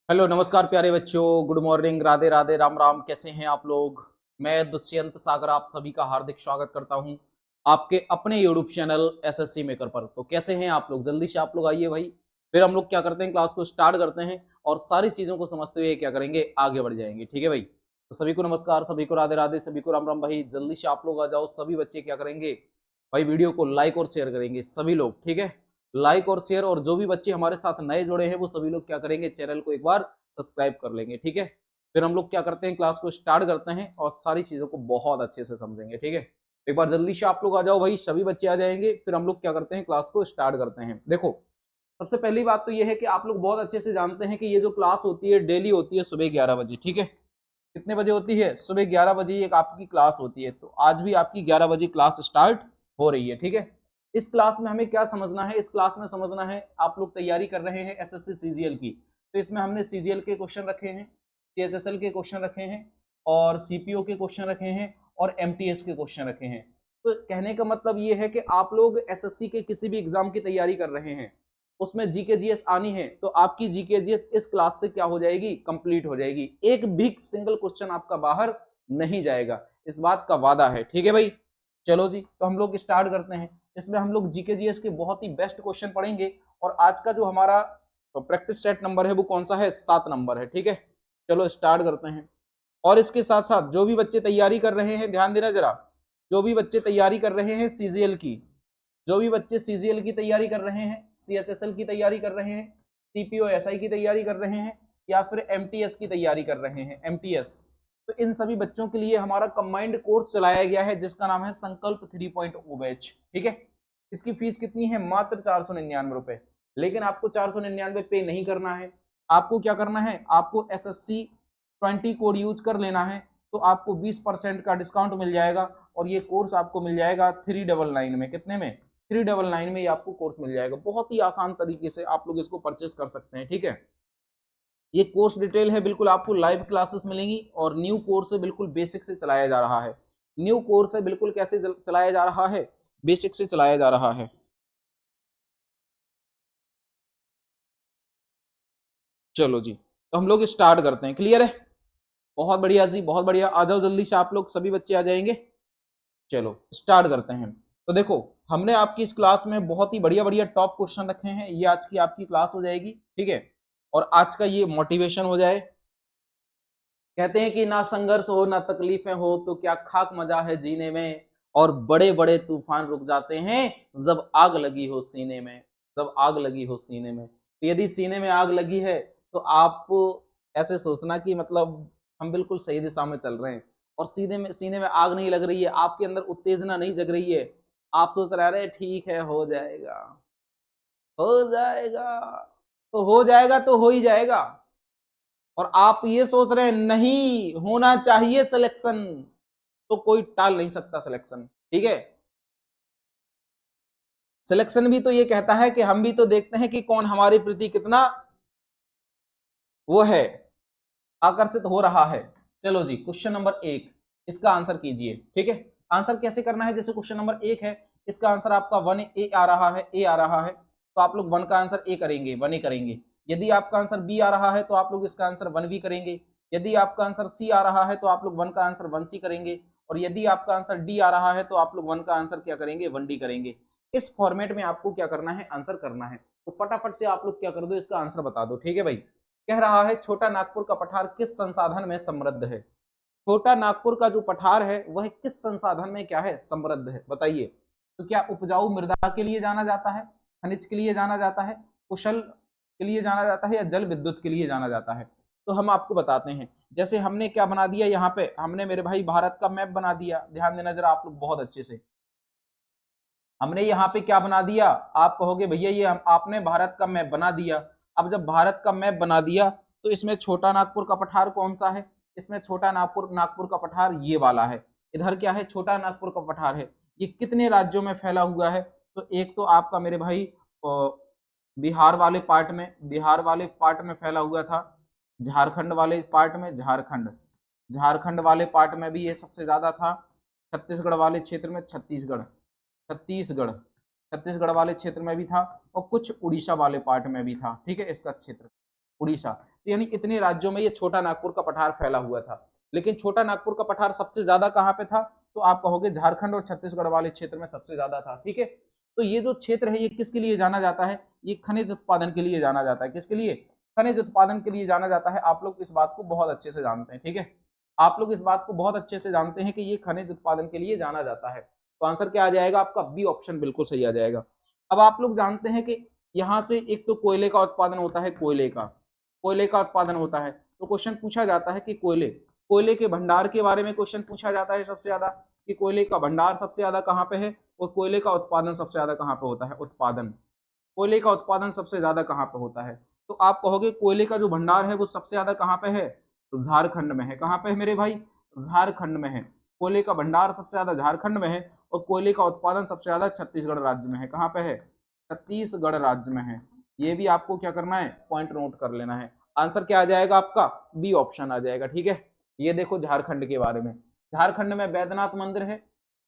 Hello नमस्कार प्यारे बच्चों, गुड मॉर्निंग, राधे राधे, राम राम। कैसे हैं आप लोग? मैं दुष्यंत सागर आप सभी का हार्दिक स्वागत करता हूं आपके अपने यूट्यूब चैनल एसएससी मेकर पर। तो कैसे हैं आप लोग? जल्दी से आप लोग आइए भाई। फिर हम लोग क्या करते हैं, क्लास को स्टार्ट करते हैं और सारी चीजों को समझते हुए क्या करेंगे, आगे बढ़ जाएंगे। ठीक है भाई? तो सभी को नमस्कार, सभी को राधे राधे, सभी को राम राम। भाई जल्दी से आप लोग आ जाओ। सभी बच्चे क्या करेंगे भाई, वीडियो को लाइक और शेयर करेंगे सभी लोग। ठीक है, लाइक और शेयर। और जो भी बच्चे हमारे साथ नए जुड़े हैं वो सभी लोग क्या करेंगे, चैनल को एक बार सब्सक्राइब कर लेंगे। ठीक है, फिर हम लोग क्या करते हैं, क्लास को स्टार्ट करते हैं और सारी चीजों को बहुत अच्छे से समझेंगे। ठीक है, एक बार जल्दी से आप लोग आ जाओ भाई, सभी बच्चे आ जाएंगे। फिर हम लोग क्या करते हैं, क्लास को स्टार्ट करते हैं। देखो, सबसे पहली बात तो ये है कि आप लोग बहुत अच्छे से जानते हैं कि ये जो क्लास होती है डेली होती है सुबह 11 बजे। ठीक है, कितने बजे होती है? सुबह 11 बजे एक आपकी क्लास होती है। तो आज भी आपकी 11 बजे क्लास स्टार्ट हो रही है। ठीक है, इस क्लास में हमें क्या समझना है? इस क्लास में समझना है, आप लोग तैयारी कर रहे हैं एसएससी सीजीएल की, तो इसमें हमने सीजीएल के क्वेश्चन रखे हैं, सीएचएसएल के क्वेश्चन रखे हैं और सीपीओ के क्वेश्चन रखे हैं और एमटीएस के क्वेश्चन रखे हैं। तो कहने का मतलब ये है कि आप लोग एसएससी के किसी भी एग्जाम की तैयारी कर रहे हैं, उसमें जीके जीएस आनी है, तो आपकी जीके जीएस इस क्लास से क्या हो जाएगी, कंप्लीट हो जाएगी। एक भी सिंगल क्वेश्चन आपका बाहर नहीं जाएगा, इस बात का वादा है। ठीक है भाई, चलो जी, तो हम लोग स्टार्ट करते हैं। इसमें हम लोग जीके जीएस के बहुत ही बेस्ट क्वेश्चन पढ़ेंगे और आज का जो हमारा प्रैक्टिस सेट नंबर है वो कौन सा है? 7 नंबर है। ठीक है, चलो स्टार्ट करते हैं। और इसके साथ साथ जो भी बच्चे तैयारी कर रहे हैं, ध्यान देना जरा, जो भी बच्चे तैयारी कर रहे हैं सीजीएल की, जो भी बच्चे सीजीएल की तैयारी कर रहे हैं, सीएचएसएल की तैयारी कर रहे हैं, सीपीओ एसआई की तैयारी कर रहे हैं या फिर एमटीएस की तैयारी कर रहे हैं, एमटीएस, तो इन सभी बच्चों के लिए हमारा कंबाइंड कोर्स चलाया गया है जिसका नाम है संकल्प 3.0 बैच। ठीक है, इसकी फीस कितनी है? मात्र 499 रुपए। लेकिन आपको 499 पे नहीं करना है, आपको क्या करना है, आपको एसएससी 20 कोड यूज कर लेना है, तो आपको 20% का डिस्काउंट मिल जाएगा और ये कोर्स आपको मिल जाएगा 399 में। कितने में? 399 में ये आपको कोर्स मिल जाएगा। बहुत ही आसान तरीके से आप लोग इसको परचेस कर सकते हैं। ठीक है, ये कोर्स डिटेल है, बिल्कुल आपको लाइव क्लासेस मिलेंगी और न्यू कोर्स है, बिल्कुल बेसिक से चलाया जा रहा है। न्यू कोर्स है, बिल्कुल कैसे चलाया जा रहा है? बेसिक से चलाया जा रहा है। चलो जी, तो हम लोग स्टार्ट करते हैं। क्लियर है? बहुत बढ़िया जी, बहुत बढ़िया। आ जाओ जल्दी से, आप लोग सभी बच्चे आ जाएंगे। चलो स्टार्ट करते हैं। तो देखो, हमने आपकी इस क्लास में बहुत ही बढ़िया बढ़िया टॉप क्वेश्चन रखे हैं। ये आज की आपकी क्लास हो जाएगी। ठीक है, और आज का ये मोटिवेशन हो जाए। कहते हैं कि ना संघर्ष हो ना तकलीफें हो तो क्या खाक मजा है जीने में, और बड़े बड़े तूफान रुक जाते हैं जब आग लगी हो सीने में, जब आग लगी हो सीने में। तो यदि सीने में आग लगी है तो आप ऐसे सोचना कि मतलब हम बिल्कुल सही दिशा में चल रहे हैं, और सीने में आग नहीं लग रही है, आपके अंदर उत्तेजना नहीं जग रही है, आप सोच रहे अरे ठीक है हो जाएगा, हो जाएगा, तो हो जाएगा, तो हो ही जाएगा। और आप ये सोच रहे हैं नहीं होना चाहिए सिलेक्शन, तो कोई टाल नहीं सकता सिलेक्शन। ठीक है, सिलेक्शन भी तो ये कहता है कि हम भी तो देखते हैं कि कौन हमारे प्रति कितना वो है, आकर्षित हो रहा है। चलो जी, क्वेश्चन नंबर 1, इसका आंसर कीजिए। ठीक है, आंसर कैसे करना है? जैसे क्वेश्चन नंबर 1 है, इसका आंसर आपका 1 आ रहा है, ए आ रहा है, तो आप लोग 1 का आंसर ए करेंगे, 1 ए करेंगे। यदि आपका आंसर बी आ रहा है तो आप लोग इसका आंसर 1 बी करेंगे। यदि आपका आंसर सी आ रहा है तो आप लोग 1 का आंसर 1 सी करेंगे। और यदि आपका आंसर डी आ रहा है तो आप लोग 1 का आंसर क्या करेंगे, 1 डी करेंगे। इस फॉर्मेट में आपको क्या करना है, आंसर करना है। तो फटाफट से आप लोग क्या कर दो, इसका आंसर बता दो। ठीक है भाई, कह रहा है छोटा नागपुर का पठार किस संसाधन में समृद्ध है? छोटा नागपुर का जो पठार है वह किस संसाधन में क्या है, समृद्ध है? बताइए। तो क्या उपजाऊ मृदा के लिए जाना जाता है, खनिज के लिए जाना जाता है, कुशल के लिए जाना जाता है, या जल विद्युत के लिए जाना जाता है? तो हम आपको बताते हैं। जैसे हमने क्या बना दिया, यहाँ पे हमने मेरे भाई भारत का मैप बना दिया। ध्यान देना जरा आप लोग बहुत अच्छे से। हमने यहाँ पे क्या बना दिया, आप कहोगे भैया ये आपने भारत का मैप बना दिया। अब जब भारत का मैप बना दिया तो इसमें छोटा नागपुर का पठार कौन सा है? इसमें छोटा नागपुर नागपुर का पठार ये वाला है। इधर क्या है, छोटा नागपुर का पठार है। ये कितने राज्यों में फैला हुआ है? तो एक तो आपका मेरे भाई बिहार वाले पार्ट में, बिहार वाले पार्ट में फैला हुआ था। झारखंड वाले पार्ट में, झारखंड, झारखंड वाले पार्ट में भी ये सबसे ज्यादा था। छत्तीसगढ़ वाले क्षेत्र में, छत्तीसगढ़, छत्तीसगढ़, छत्तीसगढ़ वाले क्षेत्र में भी था, और कुछ उड़ीसा वाले पार्ट में भी था। ठीक है, इसका क्षेत्र उड़ीसा। तो यानी इतने राज्यों में ये छोटा नागपुर का पठार फैला हुआ था। लेकिन छोटा नागपुर का पठार सबसे ज्यादा कहाँ पे था, तो आप कहोगे झारखंड और छत्तीसगढ़ वाले क्षेत्र में सबसे ज्यादा था। ठीक है, तो ये जो क्षेत्र है ये किसके लिए जाना जाता है, ये खनिज उत्पादन के लिए जाना जाता है। किसके लिए, खनिज उत्पादन के लिए जाना जाता है। आप लोग इस बात को बहुत अच्छे से जानते हैं। ठीक है, आप लोग इस बात को बहुत अच्छे से जानते हैं कि ये खनिज उत्पादन के लिए जाना जाता है। तो आंसर क्या आ जाएगा आपका, बी ऑप्शन बिल्कुल सही आ जाएगा। अब आप लोग जानते हैं कि यहां से एक तो कोयले का उत्पादन होता है, कोयले का उत्पादन होता है। तो क्वेश्चन पूछा जाता है कि कोयले के भंडार के बारे में क्वेश्चन पूछा जाता है सबसे ज्यादा, कि कोयले का भंडार सबसे ज्यादा कहाँ पे है और कोयले का उत्पादन सबसे ज्यादा कहाँ पे होता है। कोयले का उत्पादन सबसे ज्यादा कहाँ पे होता है, तो आप कहोगे कोयले का जो भंडार है वो सबसे ज्यादा कहाँ पे है, तो झारखंड में है। कहाँ पे है मेरे भाई, झारखंड में है। कोयले का भंडार सबसे ज्यादा झारखंड में है और कोयले का उत्पादन सबसे ज्यादा छत्तीसगढ़ राज्य में है। कहाँ पे है, छत्तीसगढ़ राज्य में है। ये भी आपको क्या करना है, पॉइंट नोट कर लेना है। आंसर क्या आ जाएगा आपका, बी ऑप्शन आ जाएगा। ठीक है, ये देखो झारखंड के बारे में, झारखंड में बैद्यनाथ मंदिर है,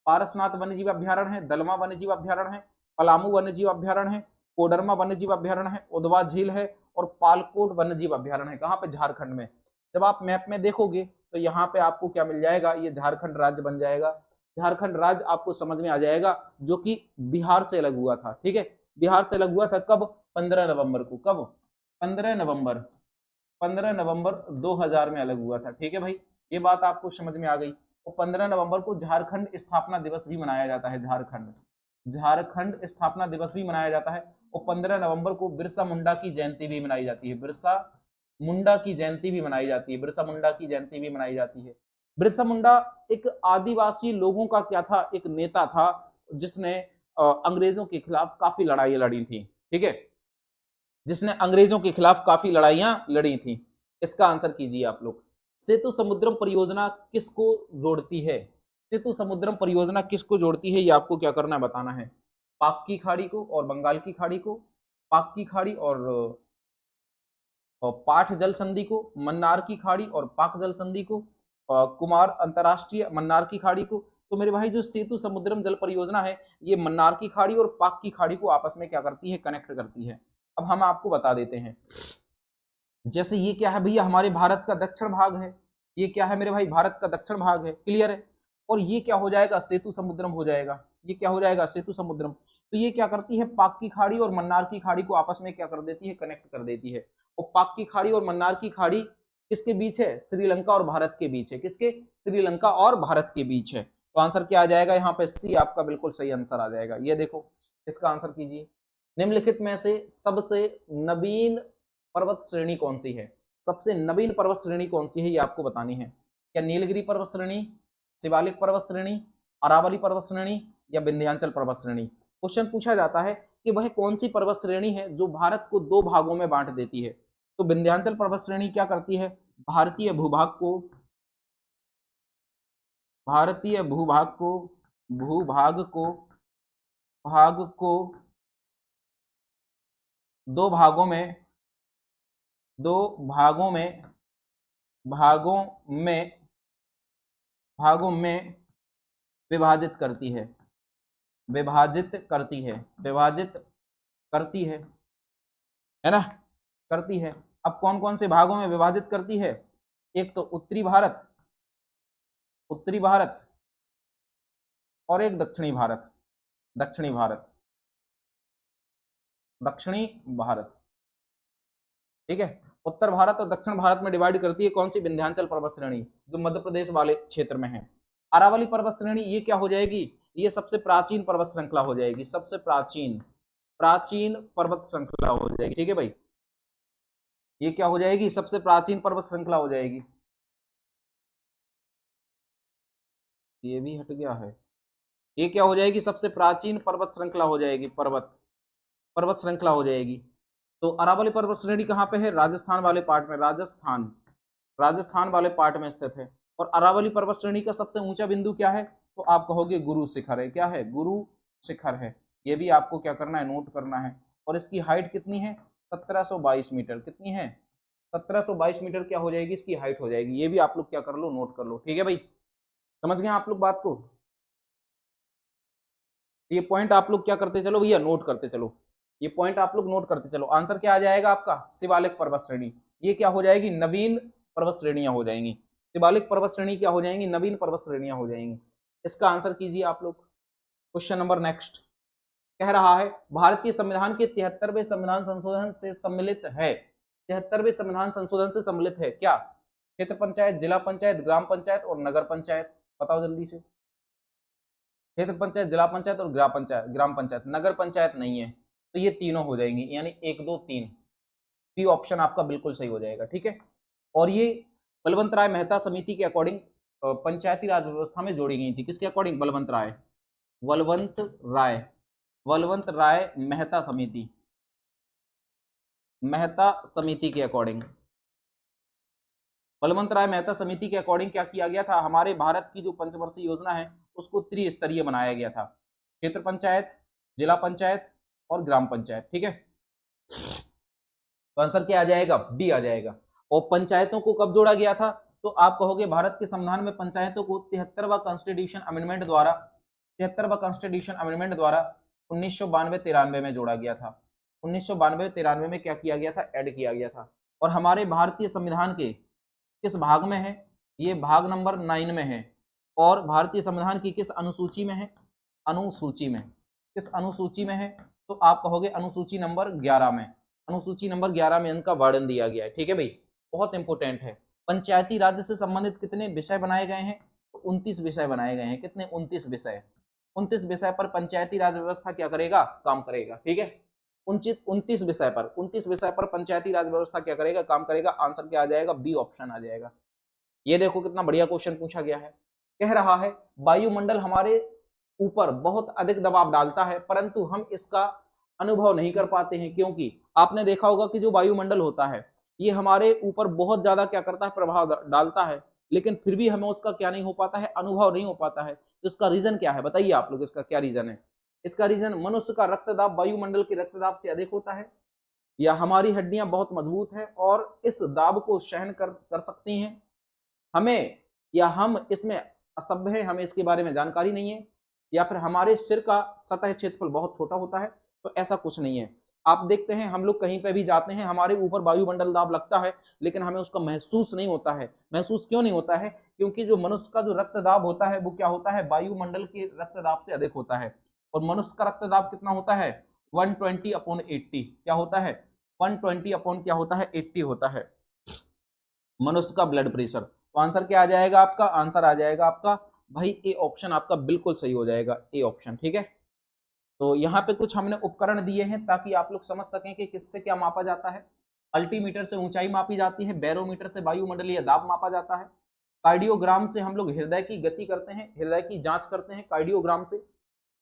पारसनाथ वन्यजीव अभ्यारण्य है, दलमा वन्यजीव अभ्यारण्य है, पलामू वन्यजीव अभ्यारण्य है, कोडरमा वन्यजीव अभ्यारण्य है, उदवा झील है और पालकोट वन्यजीव अभ्यारण्य है। कहाँ पे, झारखंड में। जब आप मैप में देखोगे तो यहाँ पे आपको क्या मिल जाएगा, ये झारखंड राज्य बन जाएगा। झारखंड राज्य आपको समझ में आ जाएगा, जो कि बिहार से अलग हुआ था। ठीक है, बिहार से अलग हुआ था कब, 15 नवंबर को। कब, 15 नवंबर 2000 में अलग हुआ था। ठीक है भाई, ये बात आपको समझ में आ गई। और 15 नवंबर को झारखंड स्थापना दिवस भी मनाया जाता है। झारखंड स्थापना दिवस भी मनाया जाता है। और 15 नवंबर को बिरसा मुंडा की जयंती भी मनाई जाती है। बिरसा मुंडा की जयंती भी मनाई जाती है। बिरसा मुंडा की जयंती भी मनाई जाती है। बिरसा मुंडा एक आदिवासी लोगों का क्या था, एक नेता था, जिसने अंग्रेजों के खिलाफ काफी लड़ाई लड़ी थी। ठीक है, जिसने अंग्रेजों के खिलाफ काफी लड़ाइयां लड़ी थी। इसका आंसर कीजिए आप लोग। सेतु समुद्रम परियोजना किसको जोड़ती है, सेतु समुद्रम परियोजना किसको जोड़ती है, ये आपको क्या करना है, बताना है। पाक की खाड़ी को और बंगाल की खाड़ी को, पाक की खाड़ी और पाठ जल संधि को, मन्नार की खाड़ी और पाक जल संधि को, कुमार अंतरराष्ट्रीय मन्नार की खाड़ी को। तो मेरे भाई जो सेतु समुद्रम जल परियोजना है, ये मन्नार की खाड़ी और पाक की खाड़ी को आपस में क्या करती है, कनेक्ट करती है। अब हम आपको बता देते हैं, जैसे ये क्या है भैया, हमारे भारत का दक्षिण भाग है। ये क्या है मेरे भाई, भारत का दक्षिण भाग है, क्लियर है। और ये क्या हो जाएगा, सेतु समुद्रम हो जाएगा। ये क्या हो जाएगा, सेतु समुद्रम। तो ये क्या करती है, पाक की खाड़ी और मन्नार की खाड़ी को आपस में क्या कर देती है, कनेक्ट कर देती है। और पाक की खाड़ी और मन्नार की खाड़ी किसके बीच है, श्रीलंका और भारत के बीच है। किसके, श्रीलंका और भारत के बीच है। तो आंसर क्या आ जाएगा यहाँ पे, सी आपका बिल्कुल सही आंसर आ जाएगा। ये देखो, इसका आंसर कीजिए। निम्नलिखित में से सबसे नवीन पर्वत श्रेणी कौन सी है, सबसे नवीन पर्वत श्रेणी कौन सी है, ये आपको बतानी है। क्या नीलगिरी पर्वत श्रेणी, शिवालिक पर्वत श्रेणी, अरावली पर्वत श्रेणी या विंध्याचल पर्वत श्रेणी। क्वेश्चन पूछा जाता है कि वह कौन सी पर्वत श्रेणी है जो भारत को दो भागों में बांट देती है। तो विंध्याचल पर्वत श्रेणी क्या करती है, भारतीय भूभाग को भूभाग को भाग को दो भागों में दो भागों में भागों में भागों में विभाजित करती है, विभाजित करती है, विभाजित करती है ना, करती है। अब कौन कौन से भागों में विभाजित करती है, एक तो उत्तरी भारत और एक दक्षिणी भारत, दक्षिणी भारत, दक्षिणी भारत। ठीक है, उत्तर भारत और दक्षिण भारत में डिवाइड करती है कौन सी, विंध्याचल पर्वत श्रेणी, जो मध्य प्रदेश वाले क्षेत्र में है। अरावली पर्वत श्रेणी ये क्या हो जाएगी, ये सबसे प्राचीन पर्वत श्रृंखला हो जाएगी, सबसे प्राचीन पर्वत श्रृंखला हो जाएगी। ठीक है भाई, ये क्या हो जाएगी, सबसे प्राचीन पर्वत श्रृंखला हो जाएगी। ये भी हट गया है, ये क्या हो जाएगी, सबसे प्राचीन पर्वत श्रृंखला हो जाएगी, पर्वत श्रृंखला हो जाएगी। तो अरावली पर्वत श्रेणी कहाँ पे है, राजस्थान वाले पार्ट में, राजस्थान वाले पार्ट में स्थित है। और अरावली पर्वत श्रेणी का सबसे ऊंचा बिंदु क्या है, तो आप कहोगे गुरु शिखर है। क्या है, गुरु शिखर है। ये भी आपको क्या करना है, नोट करना है। और इसकी हाइट कितनी है, 1722 मीटर। कितनी है, 1722 मीटर क्या हो जाएगी, इसकी हाइट हो जाएगी। ये भी आप लोग क्या कर लो, नोट कर लो। ठीक है भाई, समझ गए आप लोग बात को। ये पॉइंट आप लोग क्या करते चलो भैया, नोट करते चलो। ये पॉइंट आप लोग नोट करते चलो। आंसर क्या आ जाएगा आपका? शिवालिक पर्वत श्रेणी। ये क्या हो जाएगी? नवीन पर्वत श्रेणियां हो जाएंगी। शिवालिक पर्वत श्रेणी क्या हो जाएंगी? नवीन पर्वत श्रेणियां हो जाएंगी। इसका आंसर कीजिए आप लोग। क्वेश्चन नंबर नेक्स्ट कह रहा है भारतीय संविधान के 73वें संविधान संशोधन से सम्मिलित है। 73वें संविधान संशोधन से सम्मिलित है क्या? क्षेत्र पंचायत, जिला पंचायत, ग्राम पंचायत और नगर पंचायत। बताओ जल्दी से। क्षेत्र पंचायत, जिला पंचायत और ग्राम पंचायत। नगर पंचायत नहीं है, तो ये तीनों हो जाएंगी, यानी 1 2 3। बी ऑप्शन आपका बिल्कुल सही हो जाएगा। ठीक है। और ये बलवंत राय मेहता समिति के अकॉर्डिंग पंचायती राज व्यवस्था में जोड़ी गई थी। किसके अकॉर्डिंग? बलवंत राय मेहता समिति के अकॉर्डिंग। बलवंत राय मेहता समिति के अकॉर्डिंग क्या किया गया था? हमारे भारत की जो पंचवर्षीय योजना है उसको त्रिस्तरीय बनाया गया था। क्षेत्र पंचायत, जिला पंचायत और ग्राम पंचायत। ठीक है। तो आंसर क्या आ जाएगा? बी आ जाएगा। और पंचायतों को कब जोड़ा गया था? तो आप कहोगे भारत के संविधान में पंचायतों को 73वां कॉन्स्टिट्यूशन अमेंडमेंट द्वारा 1992-93 में जोड़ा गया था। 1992-93 में क्या किया गया था? ऐड किया गया था। और हमारे भारतीय संविधान के किस भाग में है? ये भाग नंबर 9 में है। और भारतीय संविधान की किस अनुसूची में है? अनुसूची में। किस अनुसूची में है? तो आप कहोगे अनुसूची नंबर 11 में। अनुसूची नंबर 11 में इनका वर्णन दिया गया है। ठीक है भाई, बहुत इंपोर्टेंट है। पंचायती राज्य से संबंधित कितने विषय बनाए गए हैं? तो 29 विषय बनाए गए हैं। कितने? 29 विषय। 29 विषय पर पंचायती राज व्यवस्था क्या करेगा? काम करेगा। ठीक है। 29 विषय पर पंचायती राज व्यवस्था क्या करेगा? काम करेगा। आंसर क्या आ जाएगा? बी ऑप्शन आ जाएगा। ये देखो कितना बढ़िया क्वेश्चन पूछा गया है। कह रहा है वायुमंडल हमारे ऊपर बहुत अधिक दबाव डालता है, परंतु हम इसका अनुभव नहीं कर पाते हैं, क्योंकि आपने देखा होगा कि जो वायुमंडल होता है ये हमारे ऊपर बहुत ज्यादा क्या करता है? प्रभाव डालता है, लेकिन फिर भी हमें उसका क्या नहीं हो पाता है? अनुभव नहीं हो पाता है। तो इसका रीजन क्या है? बताइए आप लोग, इसका क्या रीजन है? इसका रीजन मनुष्य का रक्तदाब वायुमंडल के रक्तदाब से अधिक होता है, या हमारी हड्डियां बहुत मजबूत हैं और इस दाब को सहन कर सकती हैं, हमें या हम इसमें असभ्य हैं, हमें इसके बारे में जानकारी नहीं है, या फिर हमारे सिर का सतह क्षेत्रफल बहुत छोटा होता है। तो ऐसा कुछ नहीं है। आप देखते हैं हम लोग कहीं पे भी जाते हैं, हमारे ऊपर वायुमंडल दाब लगता है, लेकिन हमें उसका महसूस नहीं होता है। महसूस क्यों नहीं होता है? क्योंकि जो मनुष्य का जो रक्तदाब होता है वो क्या होता है? वायुमंडल के रक्तदाब से अधिक होता है। और मनुष्य का रक्तदाब कितना होता है? 120/80। क्या होता है? 120 अपॉन क्या होता है? 80 होता है मनुष्य का ब्लड प्रेशर। तो आंसर क्या आ जाएगा आपका? आंसर आ जाएगा आपका भाई ए ऑप्शन आपका बिल्कुल सही हो जाएगा। A option. ठीक है। तो यहाँ पे कुछ हमने उपकरण दिए हैं ताकि आप लोग समझ सकें कि किससे क्या मापा जाता है। अल्टीमीटर से ऊंचाई मापी जाती है, बैरोमीटर से वायुमंडलीय दाब मापा जाता है, कार्डियोग्राम से हम लोग हृदय की गति करते हैं, हृदय की जांच करते हैं कार्डियोग्राम से,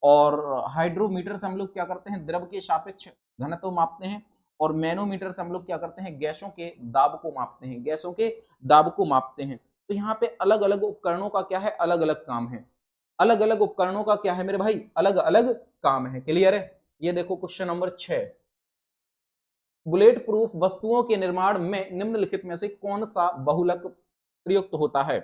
और हाइड्रोमीटर से हम लोग क्या करते हैं? द्रव के सापेक्ष घनत्व मापते हैं, और मैनोमीटर से हम लोग क्या करते हैं? गैसों के दाब को मापते हैं, गैसों के दाब को मापते हैं। तो यहाँ पे अलग अलग उपकरणों का क्या है? अलग अलग काम है। अलग अलग उपकरणों का क्या है मेरे भाई? अलग अलग काम है। क्लियर है? ये देखो क्वेश्चन नंबर 6, बुलेट प्रूफ वस्तुओं के निर्माण में निम्नलिखित में से कौन सा बहुलक प्रयुक्त होता है?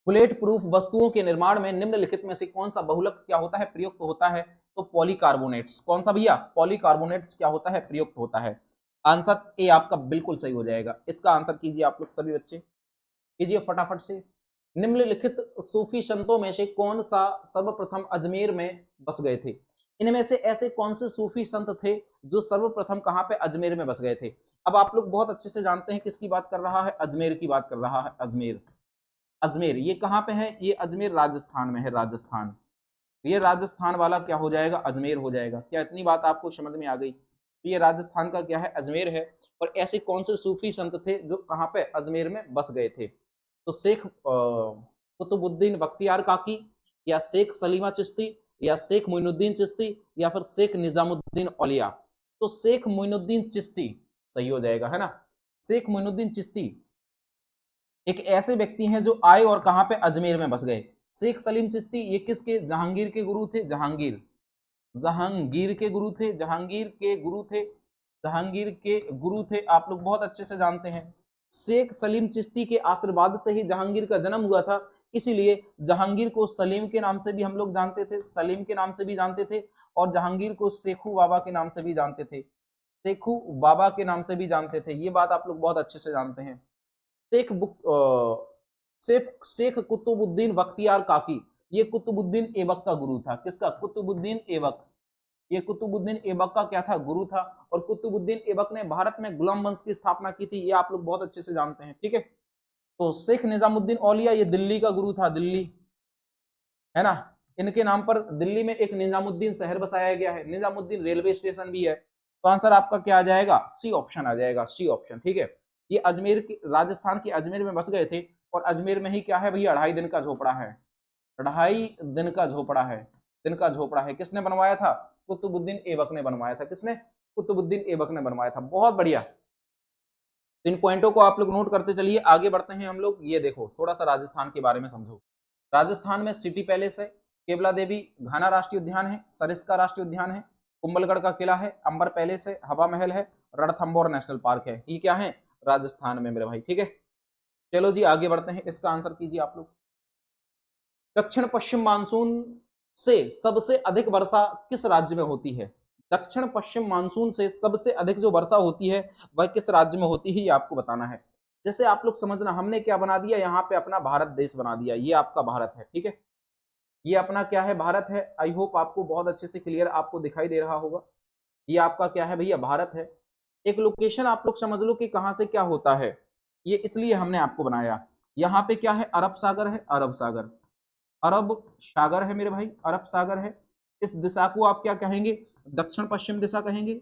बुलेट प्रूफ वस्तुओं के निर्माण में निम्नलिखित में से कौन सा बहुलक क्या होता है? प्रयुक्त होता है। तो पॉलीकार्बोनेट्स। कौन सा भैया? पॉलीकार्बोनेट्स क्या होता है? प्रयुक्त होता है। आंसर ए आपका बिल्कुल सही हो जाएगा। इसका आंसर कीजिए आप लोग सभी बच्चे, कीजिए फटाफट से। निम्नलिखित सूफी संतों में से कौन सा सर्वप्रथम अजमेर में बस गए थे? इनमें से ऐसे कौन से सूफी संत थे जो सर्वप्रथम कहां पे? अजमेर में बस गए थे। अब आप लोग बहुत अच्छे से जानते हैं किसकी बात कर रहा है? अजमेर की बात कर रहा है। अजमेर। अजमेर ये कहां पे है? ये अजमेर राजस्थान में है। राजस्थान। ये राजस्थान वाला क्या हो जाएगा? अजमेर हो जाएगा। क्या इतनी बात आपको समझ में आ गई? तो ये राजस्थान का क्या है? अजमेर है। और ऐसे कौन से सूफी संत थे जो कहां पे? अजमेर में बस गए थे? तो शेख कुतुबुद्दीन बख्तियार काकी, या शेख सलीमा चिश्ती, या शेख मोइनुद्दीन चिश्ती, या फिर शेख निजामुद्दीन औलिया। तो शेख मोइनुद्दीन चिश्ती सही हो जाएगा, है ना। शेख मोइनुद्दीन चिश्ती एक ऐसे व्यक्ति हैं जो आए और कहां पे? अजमेर में बस गए। शेख सलीम चिश्ती ये किसके? जहांगीर के गुरु थे। जहांगीर के गुरु थे। जहांगीर के गुरु थे। आप लोग बहुत अच्छे से जानते हैं। शेख सलीम चिश्ती के आशीर्वाद से ही जहांगीर का जन्म हुआ था, इसीलिए जहांगीर को सलीम के नाम से भी हम लोग जानते थे, सलीम के नाम से भी जानते थे, और जहांगीर को शेखू बाबा के नाम से भी जानते थे, शेखू बाबा के नाम से भी जानते थे। ये बात आप लोग बहुत अच्छे से जानते हैं। शेख कुतुबुद्दीन बख्तियार काकी, ये कुतुबुद्दीन ऐबक का गुरु था। किसका? कुतुबुद्दीन ऐबक। ये कुतुबुद्दीन ऐबक का क्या था? गुरु था। और कुतुबुद्दीन ऐबक ने भारत में गुलाम वंश की स्थापना की थी, ये आप लोग बहुत अच्छे से जानते हैं। ठीक है, तो शेख निजामुद्दीन औलिया, ये दिल्ली का गुरु था, दिल्ली, है ना। इनके नाम पर दिल्ली में एक निजामुद्दीन शहर बसाया गया है, निजामुद्दीन रेलवे स्टेशन भी है। तो आंसर आपका क्या आ जाएगा? सी ऑप्शन आ जाएगा, सी ऑप्शन। ठीक है, ये अजमेर की, राजस्थान के अजमेर में बस गए थे, और अजमेर में ही क्या है भैया? 2.5 दिन का झोपड़ा है, 2.5 दिन का झोपड़ा है, दिन का झोपड़ा है। किसने बनवाया था? कुतुबुद्दीन ऐबक ने बनवाया था। किसने? कुतुबुद्दीन ऐबक ने बनवाया था। बहुत बढ़िया, इन पॉइंटों को आप लोग नोट करते चलिए। आगे बढ़ते हैं हम लोग। ये देखो, थोड़ा सा राजस्थान के बारे में समझो। राजस्थान में सिटी पैलेस है, केवला देवी घाना राष्ट्रीय उद्यान है, सरिस्का राष्ट्रीय उद्यान है, कुंभलगढ़ का किला है, अंबर पैलेस है, हवा महल है, रणथंभौर नेशनल पार्क है। ये क्या है? राजस्थान में मेरे भाई। ठीक है, चलो जी आगे बढ़ते हैं। इसका आंसर कीजिए आप लोग। दक्षिण पश्चिम मानसून से सबसे अधिक वर्षा किस राज्य में होती है? दक्षिण पश्चिम मानसून से सबसे अधिक जो वर्षा होती है वह किस राज्य में होती है, ये आपको बताना है। जैसे आप लोग समझना, हमने क्या बना दिया यहाँ पे? अपना भारत देश बना दिया। ये आपका भारत है, ठीक है, ये अपना क्या है? भारत है। आई होप आपको बहुत अच्छे से क्लियर आपको दिखाई दे रहा होगा। ये आपका क्या है भैया? भारत है। एक लोकेशन आप लोग समझ लो कि कहां से क्या होता है, ये इसलिए हमने आपको बनाया। यहाँ पे क्या है? अरब सागर है, अरब सागर, अरब सागर है मेरे भाई, अरब सागर है। इस दिशा को आप क्या कहेंगे? दक्षिण पश्चिम दिशा कहेंगे,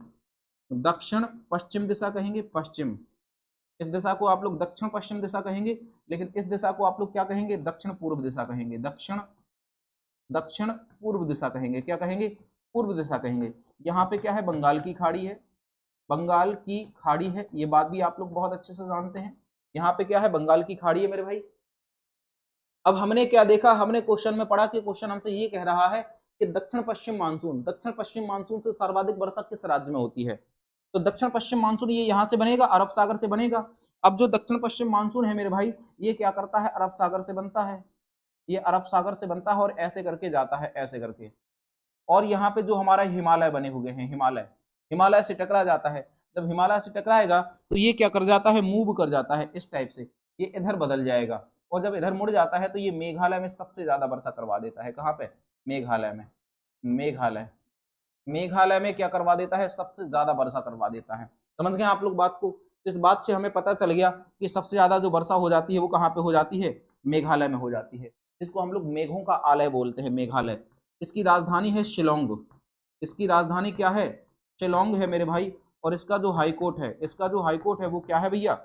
दक्षिण पश्चिम दिशा कहेंगे, पश्चिम। इस दिशा को आप लोग दक्षिण पश्चिम दिशा कहेंगे, लेकिन इस दिशा को आप लोग क्या कहेंगे? दक्षिण पूर्व दिशा कहेंगे, दक्षिण दक्षिण पूर्व दिशा कहेंगे। क्या कहेंगे? पूर्व दिशा कहेंगे। यहाँ पे क्या है? बंगाल की खाड़ी है, बंगाल की खाड़ी है, ये बात भी आप लोग बहुत अच्छे से जानते हैं। यहाँ पे क्या है? बंगाल की खाड़ी है मेरे भाई। अब हमने क्या देखा? हमने क्वेश्चन में पढ़ा कि क्वेश्चन हमसे ये कह रहा है कि दक्षिण पश्चिम मानसून से सर्वाधिक वर्षा किस राज्य में होती है? तो दक्षिण पश्चिम मानसून ये यहाँ से बनेगा, अरब सागर से बनेगा। अब जो दक्षिण पश्चिम मानसून है मेरे भाई, ये क्या करता है? अरब सागर से बनता है, ये अरब सागर से बनता है और ऐसे करके जाता है, ऐसे करके। और यहाँ पे जो हमारा हिमालय बने हुए हैं, हिमालय, हिमालय से टकरा जाता है। जब हिमालय से टकराएगा तो ये क्या कर जाता है? मूव कर जाता है इस टाइप से, ये इधर बदल जाएगा। और जब इधर मुड़ जाता है तो ये मेघालय में सबसे ज्यादा वर्षा करवा देता है। कहाँ पे? मेघालय में। मेघालय, मेघालय में क्या करवा देता है? सबसे ज्यादा वर्षा करवा देता है। समझ गए आप लोग बात को? इस बात से हमें पता चल गया कि सबसे ज्यादा जो वर्षा हो जाती है वो कहाँ पे हो जाती है? मेघालय में हो जाती है। इसको हम लोग मेघों का आलय बोलते हैं, मेघालय। इसकी राजधानी है शिलोंग। इसकी राजधानी क्या है? शिलोंग है मेरे भाई। और इसका जो हाईकोर्ट है, इसका जो हाईकोर्ट है वो क्या है भैया?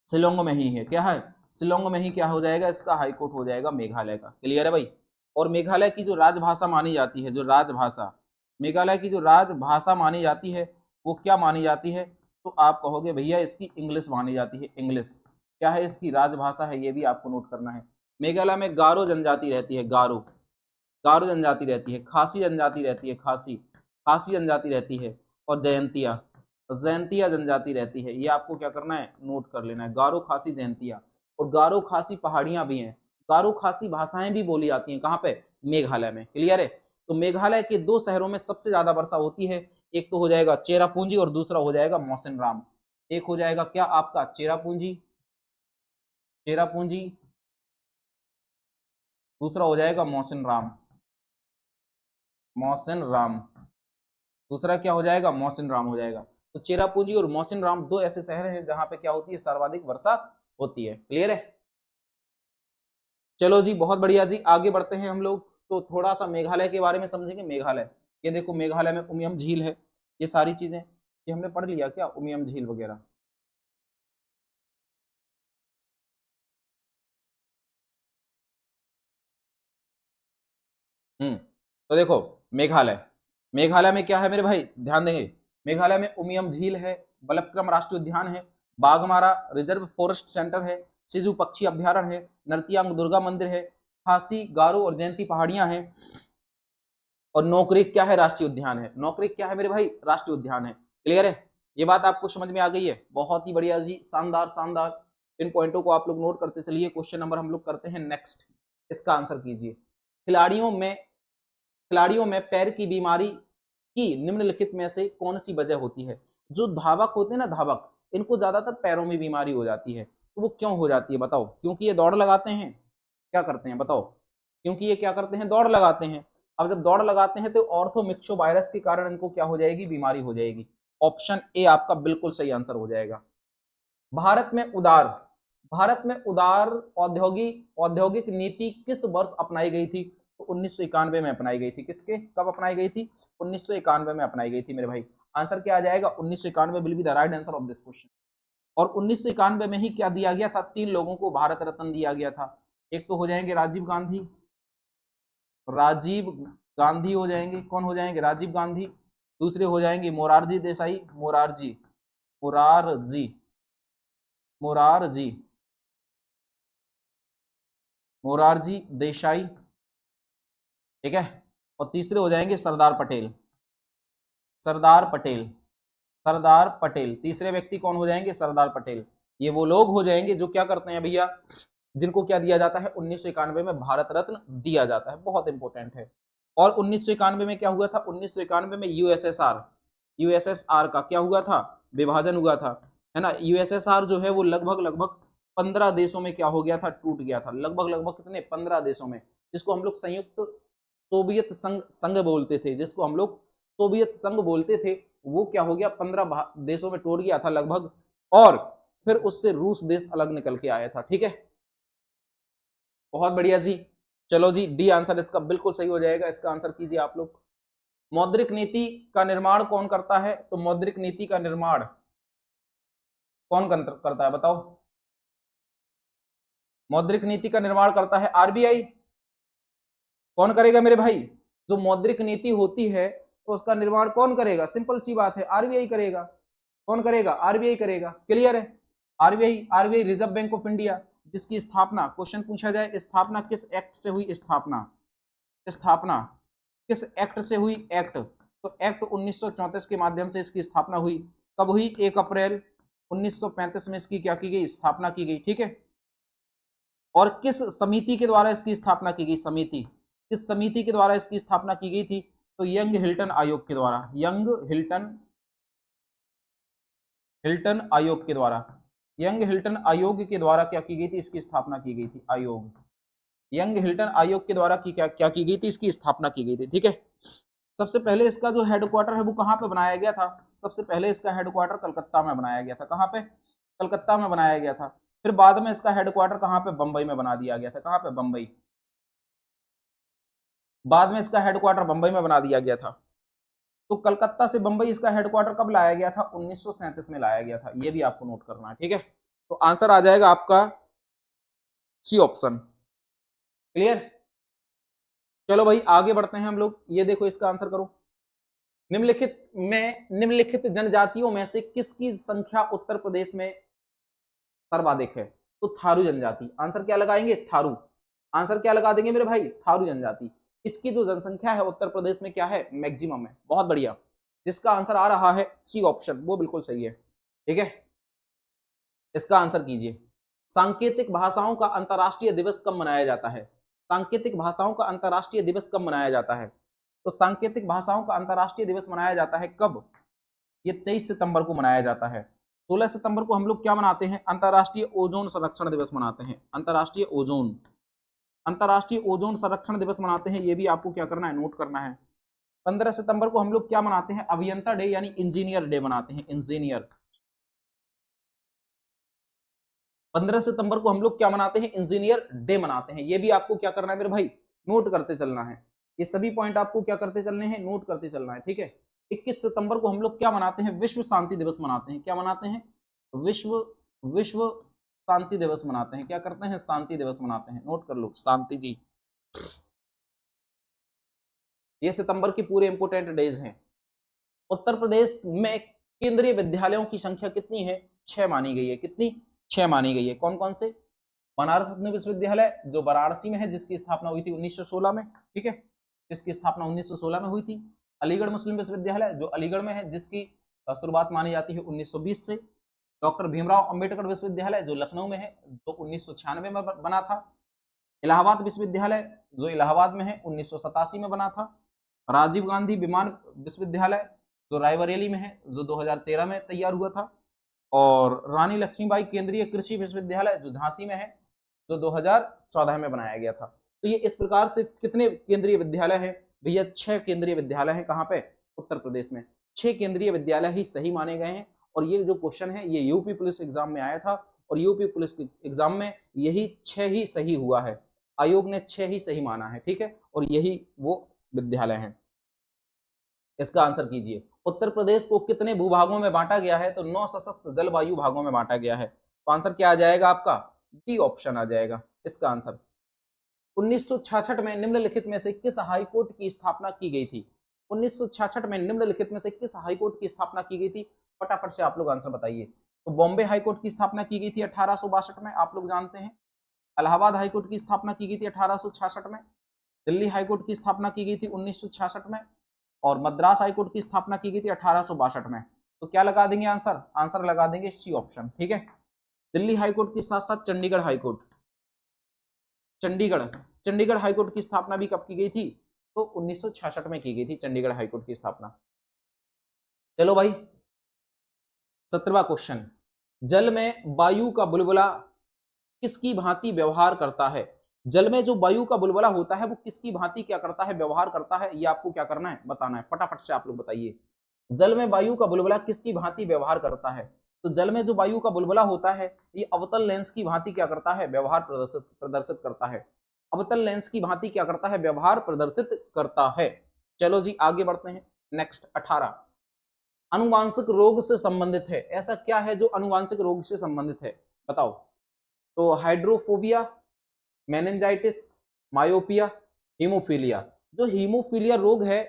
शिलोंग में ही है। क्या है? शिलोंग में ही क्या हो जाएगा? इसका हाईकोर्ट हो जाएगा मेघालय का। क्लियर है भाई? और मेघालय की जो राजभाषा मानी जाती है, जो राजभाषा, मेघालय की जो राजभाषा मानी जाती है वो क्या मानी जाती है? तो आप कहोगे भैया इसकी इंग्लिश मानी जाती है, इंग्लिश। क्या है? इसकी राजभाषा है, ये भी आपको नोट करना है। मेघालय में गारो जनजाति रहती है, गारो, गारो जनजाति रहती है, खासी जनजाति रहती है, खासी, खासी जनजाति रहती है, और जयंतिया, जयंतिया जनजाति रहती है। ये आपको क्या करना है? नोट कर लेना है, गारो, खासी, जयंतिया। और गारो खासी पहाड़ियां भी हैं, गारो खासी भाषाएं भी बोली जाती हैं। कहाँ पे? मेघालय में। क्लियर है? तो मेघालय के 2 शहरों में सबसे ज्यादा वर्षा होती है। एक तो हो जाएगा चेरापूंजी और दूसरा हो जाएगा मौसिनराम। एक हो जाएगा क्या आपका? चेरापूंजी, चेरापूंजी, दूसरा हो जाएगा मौसिनराम, मौसिनराम। दूसरा क्या हो जाएगा? मौसिनराम हो जाएगा। तो चेरापूंजी और मौसिनराम 2 ऐसे शहर हैं जहां पे क्या होती है? सर्वाधिक वर्षा होती है। क्लियर है? चलो जी, बहुत बढ़िया जी, आगे बढ़ते हैं हम लोग। तो थोड़ा सा मेघालय के बारे में समझेंगे। मेघालय, ये देखो मेघालय में उमियम झील है, ये सारी चीजें ये हमने पढ़ लिया क्या? उमियम झील वगैरह। तो देखो मेघालय, मेघालय में क्या है मेरे भाई? ध्यान देंगे, मेघालय में उमियम झील है, बलपक्रम राष्ट्रीय उद्यान है, बाघमारा रिजर्व फॉरेस्ट सेंटर है, सिजु पक्षी अभ्यारण्य है, नरतियांग दुर्गा मंदिर है, खासी, गारो और जयंती पहाड़ियां हैं, और नौकरीक क्या है? राष्ट्रीय उद्यान है। नौकरीक क्या है मेरे भाई? राष्ट्रीय उद्यान है। क्लियर है? ये बात आपको समझ में आ गई है? बहुत ही बढ़िया जी, शानदार शानदार। इन पॉइंटों को आप लोग नोट करते चलिए। क्वेश्चन नंबर हम लोग करते हैं नेक्स्ट, इसका आंसर कीजिए। खिलाड़ियों में पैर की बीमारी की निम्नलिखित में से कौन सी वजह होती है? जो धावक होते हैं ना, धावक, इनको ज्यादातर पैरों में बीमारी हो जाती है। तो वो क्यों हो जाती है बताओ? क्योंकि ये दौड़ लगाते हैं, क्या करते हैं बताओ? क्योंकि ये क्या करते हैं? दौड़ लगाते हैं। अब जब दौड़ लगाते हैं तो ऑर्थोमिक्सो वायरस के कारण इनको क्या हो जाएगी? बीमारी हो जाएगी। ऑप्शन ए आपका बिल्कुल सही आंसर हो जाएगा। भारत में उदार भारत में उदार औद्योगिक नीति किस वर्ष अपनाई गई थी? तो 1991 में अपनाई गई थी। किसके, कब अपनाई गई थी? 1991 में अपनाई गई थी मेरे भाई। आंसर क्या आ जाएगा? 1991 will be the right answer of this question. और 1991 में ही क्या दिया गया था? 3 लोगों को भारत रत्न दिया गया था। एक तो हो जाएंगे राजीव गांधी हो जाएंगे। कौन हो जाएंगे? राजीव गांधी। दूसरे हो जाएंगे मोरारजी देसाई, मोरारजी मोरारजी देसाई, ठीक है। और तीसरे हो जाएंगे सरदार पटेल। तीसरे व्यक्ति कौन हो जाएंगे? सरदार पटेल। ये वो लोग हो जाएंगे जो क्या करते हैं भैया, जिनको क्या दिया जाता है? 1991 में भारत रत्न दिया जाता है। बहुत इंपॉर्टेंट है। और 1991 में क्या हुआ था? 1991 में यूएसएसआर का क्या हुआ था? विभाजन हुआ था, है ना। यूएसएसआर जो है वो लगभग 15 देशों में क्या हो गया था? टूट गया था। लगभग कितने? 15 देशों में, जिसको हम लोग संयुक्त सोवियत संघ बोलते थे, जिसको हम लोग सोवियत संघ बोलते थे, वो क्या हो गया? 15 देशों में टूट गया था लगभग। और फिर उससे रूस देश अलग निकल के आया था। ठीक है, बहुत बढ़िया जी। चलो जी, डी आंसर इसका बिल्कुल सही हो जाएगा। इसका आंसर कीजिए आप लोग। मौद्रिक नीति का निर्माण कौन करता है? तो मौद्रिक नीति का निर्माण कौन करता है बताओ? मौद्रिक नीति का निर्माण करता है आरबीआई। कौन करेगा मेरे भाई? जो मौद्रिक नीति होती है तो उसका निर्माण कौन करेगा? सिंपल सी बात है, आरबीआई करेगा। कौन करेगा? आरबीआई करेगा। क्लियर है? RBI reserve bank of India, जिसकी स्थापना, क्वेश्चन पूछा जाए, स्थापना किस एक्ट से हुई? स्थापना किस एक्ट से हुई? तो एक्ट 1934 के माध्यम से इसकी स्थापना हुई। कब हुई? 1 अप्रैल 1935 में इसकी क्या की गई? स्थापना की गई। ठीक है। और किस समिति के द्वारा इसकी स्थापना की गई? किस समिति के द्वारा इसकी स्थापना की गई थी? तो यंग हिल्टन आयोग के द्वारा। यंग हिल्टन आयोग के द्वारा क्या की गई थी? इसकी स्थापना की गई थी। यंग हिल्टन आयोग के द्वारा क्या की गई थी? इसकी स्थापना की गई थी। ठीक है। सबसे पहले इसका जो हेडक्वार्टर है वो कहां पे बनाया गया था? सबसे पहले इसका हेडक्वार्टर कलकत्ता में बनाया गया था। कहां पे? कलकत्ता में बनाया गया था। फिर बाद में इसका हेडक्वार्टर कहां पे? बंबई में बना दिया गया था। कहां पे? बंबई। बाद में इसका हेडक्वार्टर बंबई में बना दिया गया था। तो कलकत्ता से बंबई इसका हेडक्वार्टर कब लाया गया था? 1937 में लाया गया था। ये भी आपको नोट करना है। ठीक है, तो आंसर आ जाएगा आपका सी ऑप्शन। क्लियर? चलो भाई आगे बढ़ते हैं हम लोग। ये देखो, इसका आंसर करो। निम्नलिखित जनजातियों में से किसकी संख्या उत्तर प्रदेश में सर्वाधिक है? तो थारू जनजाति। आंसर क्या लगाएंगे? थारू। आंसर क्या लगा देंगे मेरे भाई? थारू जनजाति। इसकी जो जनसंख्या है उत्तर प्रदेश में क्या है? मैक्सिमम है। बहुत बढ़िया। जिसका आंसर आ रहा है सी ऑप्शन, वो बिल्कुल सही है। ठीक है, इसका आंसर कीजिए। सांकेतिक भाषाओं का अंतर्राष्ट्रीय दिवस कब मनाया जाता है? सांकेतिक भाषाओं का अंतर्राष्ट्रीय दिवस कब मनाया जाता है? तो सांकेतिक भाषाओं का अंतर्राष्ट्रीय दिवस मनाया जाता है कब? ये 23 सितंबर को मनाया जाता है। 16 सितंबर को हम लोग क्या मनाते हैं? अंतर्राष्ट्रीय ओजोन संरक्षण दिवस मनाते हैं। अंतर्राष्ट्रीय ओजोन संरक्षण दिवस मनाते हैं। ये भी आपको क्या करना है? नोट करना है। 15 सितंबर को हम लोग क्या मनाते हैं? अभियंता डे यानी इंजीनियर डे मनाते हैं। 15 सितंबर को हम लोग क्या मनाते हैं? इंजीनियर डे मनाते हैं। ये भी आपको क्या करना है मेरे भाई? नोट करते चलना है। ये सभी पॉइंट आपको क्या करते चलने हैं? नोट करते चलना है। ठीक है। 21 सितंबर को हम लोग क्या मनाते हैं? विश्व शांति दिवस मनाते हैं। क्या मनाते हैं? विश्व शांति दिवस मनाते हैं। क्या करते हैं? शांति दिवस मनाते हैं। नोट कर लो, शांति जी। ये सितंबर की पूरे इंपोर्टेंट डेज हैं। उत्तर प्रदेश में केंद्रीय विद्यालयों की संख्या कितनी है? 6 मानी गई है। कितनी? 6 मानी गई है। कौन कौन से? बनारस हिंदू विश्वविद्यालय जो वाराणसी में है, जिसकी स्थापना हुई थी 1916 में। ठीक है, जिसकी स्थापना 1916 में हुई थी। अलीगढ़ मुस्लिम विश्वविद्यालय जो अलीगढ़ में है, जिसकी शुरुआत मानी जाती है 1920 से। डॉक्टर भीमराव अंबेडकर विश्वविद्यालय जो लखनऊ में है, जो 1996 में बना था। इलाहाबाद विश्वविद्यालय जो इलाहाबाद में है, 1987 में बना था। राजीव गांधी विमान विश्वविद्यालय जो रायबरेली में है, जो 2013 में तैयार हुआ था। और रानी लक्ष्मीबाई केंद्रीय कृषि विश्वविद्यालय जो झांसी में है, जो 2014 में बनाया गया था। तो ये इस प्रकार से कितने केंद्रीय विद्यालय हैं भैया? 6 केंद्रीय विद्यालय हैं। कहाँ पे? उत्तर प्रदेश में 6 केंद्रीय विद्यालय ही सही माने गए हैं। और ये जो क्वेश्चन है ये यूपी पुलिस एग्जाम में आया था, और यूपी पुलिस एग्जाम में यही 6 ही सही हुआ है। आयोग ने 6 ही सही माना है, ठीक है, और यही वो विद्यालय हैं। इसका आंसर कीजिए। उत्तर प्रदेश को कितने भूभागों में बांटा गया है? तो 9 सशक्त जलवायु भागों में बांटा गया है। तो आंसर क्या आ जाएगा आपका? डी ऑप्शन आ जाएगा इसका आंसर। 1966 में निम्नलिखित में से किस हाईकोर्ट की स्थापना की गई थी? 1966 में निम्नलिखित में से किस हाईकोर्ट की स्थापना की गई थी? फटाफट से आप लोग आंसर बताइए। तो बॉम्बे हाईकोर्ट की स्थापना की गई थी 1862 में, आप लोग जानते हैं। इलाहाबाद हाईकोर्ट की स्थापना की गई थी 1866 में। दिल्ली हाईकोर्ट की स्थापना की गई थी 1966 में। और मद्रास हाईकोर्ट की स्थापना की गई थी 1862 में। तो क्या लगा देंगे आंसर? आंसर लगा देंगे सी ऑप्शन, ठीक है। दिल्ली हाईकोर्ट के साथ साथ चंडीगढ़ हाईकोर्ट, चंडीगढ़ हाईकोर्ट की स्थापना भी कब की गई थी? तो 1966 में की गई थी चंडीगढ़ हाईकोर्ट की स्थापना। चलो भाई, 17वां क्वेश्चन। जल में वायु का बुलबुला किसकी भांति व्यवहार करता है? जल में जो वायु का बुलबुला होता है वो किसकी भांति क्या करता है? व्यवहार करता है। ये आपको क्या करना है? बताना है। फटाफट से आप लोग बताइए। जल में वायु का बुलबुला किसकी भांति व्यवहार करता है? तो जल में जो वायु का बुलबुला होता है ये अवतल लेंस की भांति क्या करता है? व्यवहार प्रदर्शित करता है। अवतल लेंस की भांति क्या करता है? व्यवहार प्रदर्शित करता है। चलो जी आगे बढ़ते हैं। नेक्स्ट 18, अनुवांशिक रोग से संबंधित है। ऐसा क्या है जो अनुवांशिक रोग से संबंधित है? बताओ। तो हाइड्रोफोबिया, मेनिंजाइटिस, मायोपिया, हीमोफीलिया। जो हीमोफीलिया रोग है,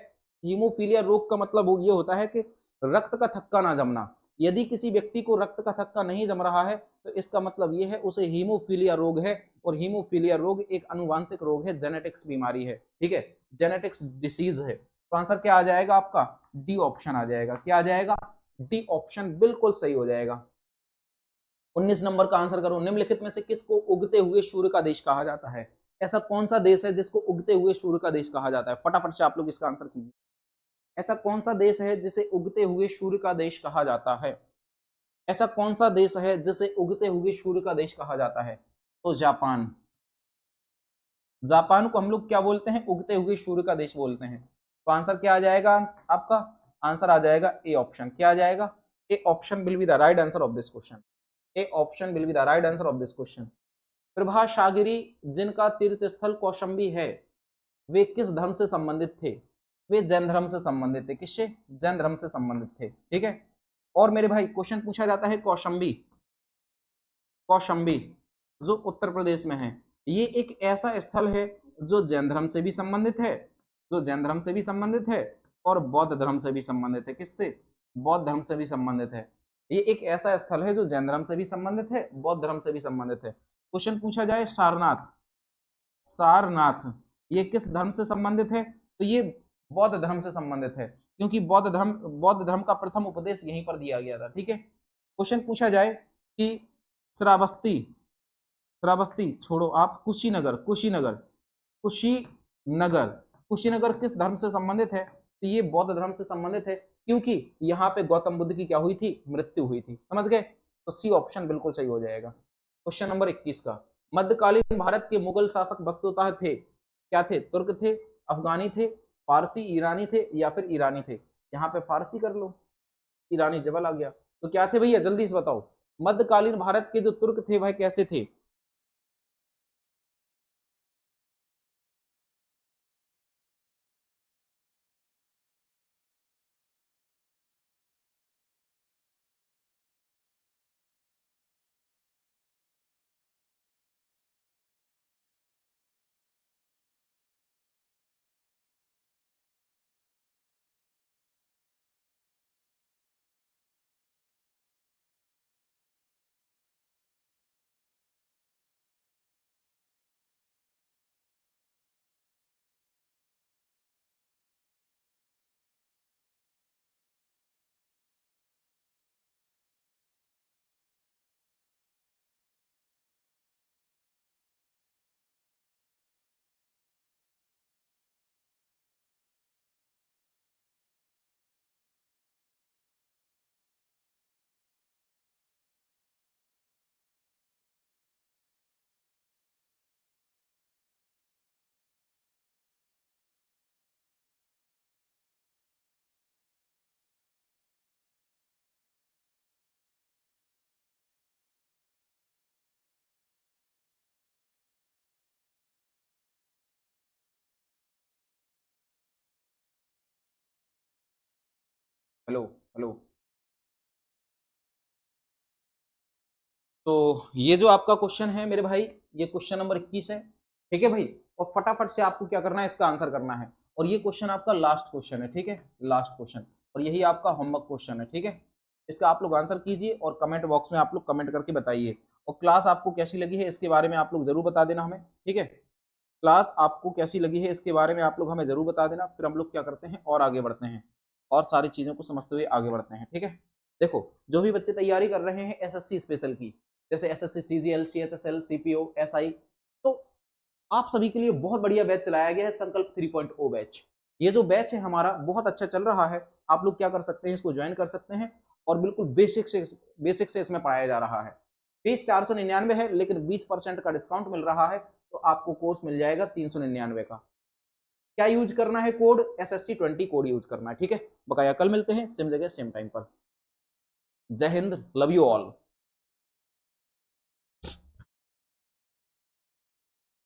हीमोफीलिया रोग का मतलब ये होता है कि रक्त का थक्का ना जमना। यदि किसी व्यक्ति को रक्त का थक्का नहीं जम रहा है तो इसका मतलब ये है उसे हीमोफीलिया रोग है। और हीमोफीलिया रोग एक अनुवांशिक रोग है, जेनेटिक्स बीमारी है, ठीक है, जेनेटिक्स डिसीज है। तो आंसर क्या आ जाएगा आपका? डी ऑप्शन आ जाएगा। क्या आ जाएगा? डी ऑप्शन बिल्कुल सही हो जाएगा। 19 नंबर का आंसर करो। निम्नलिखित में से किसको उगते हुए सूर्य का देश कहा जाता है? ऐसा कौन सा देश है जिसको उगते हुए सूर्य का देश कहा जाता है? फटाफट से आप लोग इसका आंसर कीजिए। ऐसा कौन सा देश है जिसे उगते हुए सूर्य का देश कहा जाता है? ऐसा कौन सा देश है जिसे उगते हुए सूर्य का देश कहा जाता है? तो जापान। जापान को हम लोग क्या बोलते हैं? उगते हुए सूर्य का देश बोलते हैं। तो आंसर क्या आ जाएगा आपका? आंसर आ जाएगा ए ऑप्शन। क्या आ जाएगा? A option will be the right answer of this question. A option will be the right answer of this question. प्रभाषागिरी जिनका तीर्थ स्थल कौशंबी है, वे किस धर्म से संबंधित थे? वे जैन धर्म से संबंधित थे। किससे? जैन धर्म से संबंधित थे, ठीक है। और मेरे भाई क्वेश्चन पूछा जाता है कौशंबी, कौशंबी जो उत्तर प्रदेश में है, ये एक ऐसा स्थल है जो जैन धर्म से भी संबंधित है, जो जैन धर्म से भी संबंधित है और बौद्ध धर्म से भी संबंधित है। किससे? बौद्ध धर्म से भी संबंधित है। ये एक ऐसा स्थल है जो जैन धर्म से भी संबंधित है, बौद्ध धर्म से भी संबंधित है। क्वेश्चन पूछा जाए सारनाथ, सारनाथ ये किस धर्म से संबंधित है? तो ये बौद्ध धर्म से संबंधित है, क्योंकि बौद्ध धर्म का प्रथम उपदेश यहीं पर दिया गया था, ठीक है। क्वेश्चन पूछा जाए कि श्रावस्ती, श्रावस्ती छोड़ो आप, कुशीनगर, कुशीनगर, कुशीनगर, कुशीनगर किस धर्म से संबंधित है? तो ये बौद्ध धर्म से संबंधित है, क्योंकि यहाँ पे गौतम बुद्ध की क्या हुई थी? मृत्यु हुई थी। समझ गए? तो सी ऑप्शन बिल्कुल सही हो जाएगा। क्वेश्चन नंबर 21 का, मध्यकालीन भारत के मुगल शासक वस्तुतः थे, क्या थे? तुर्क थे, अफगानी थे, फारसी ईरानी थे, या फिर ईरानी थे। यहाँ पे फारसी कर लो, ईरानी जबल आ गया। तो क्या थे भैया? जल्दी से बताओ। मध्यकालीन भारत के जो तुर्क थे भाई कैसे थे? Hello hello. तो ये जो आपका क्वेश्चन है मेरे भाई, ये क्वेश्चन नंबर 21 है, ठीक है भाई। और फटाफट से आपको क्या करना है, इसका आंसर करना है। और ये क्वेश्चन आपका लास्ट क्वेश्चन है, ठीक है, लास्ट क्वेश्चन। और यही आपका होमवर्क क्वेश्चन है, ठीक है। इसका आप लोग आंसर कीजिए और कमेंट बॉक्स में आप लोग कमेंट करके बताइए। और क्लास आपको कैसी लगी है इसके बारे में आप लोग जरूर बता देना हमें, ठीक है। क्लास आपको कैसी लगी है इसके बारे में आप लोग हमें जरूर बता देना, फिर हम लोग क्या करते हैं और आगे बढ़ते हैं और सारी चीजों को समझते हुए आगे बढ़ते हैं, ठीक है। देखो, जो भी बच्चे तैयारी कर रहे हैं एसएससी स्पेशल की, जैसे SSC CGL, CHSL, CPO, SI, तो आप सभी के लिए बहुत बढ़िया बैच चलाया गया है, संकल्प 3.0 बैच। ये जो बैच है हमारा बहुत अच्छा चल रहा है। आप लोग क्या कर सकते हैं, इसको ज्वाइन कर सकते हैं और बिल्कुल बेसिक से इसमें पढ़ाया जा रहा है। फीस 499 है, लेकिन 20% का डिस्काउंट मिल रहा है, तो आपको कोर्स मिल जाएगा 399 का। क्या यूज करना है, कोड SSC20 कोड यूज करना है, ठीक है। बकाया कल मिलते हैं सेम जगह सेम टाइम पर। जय हिंद, लव यू ऑल।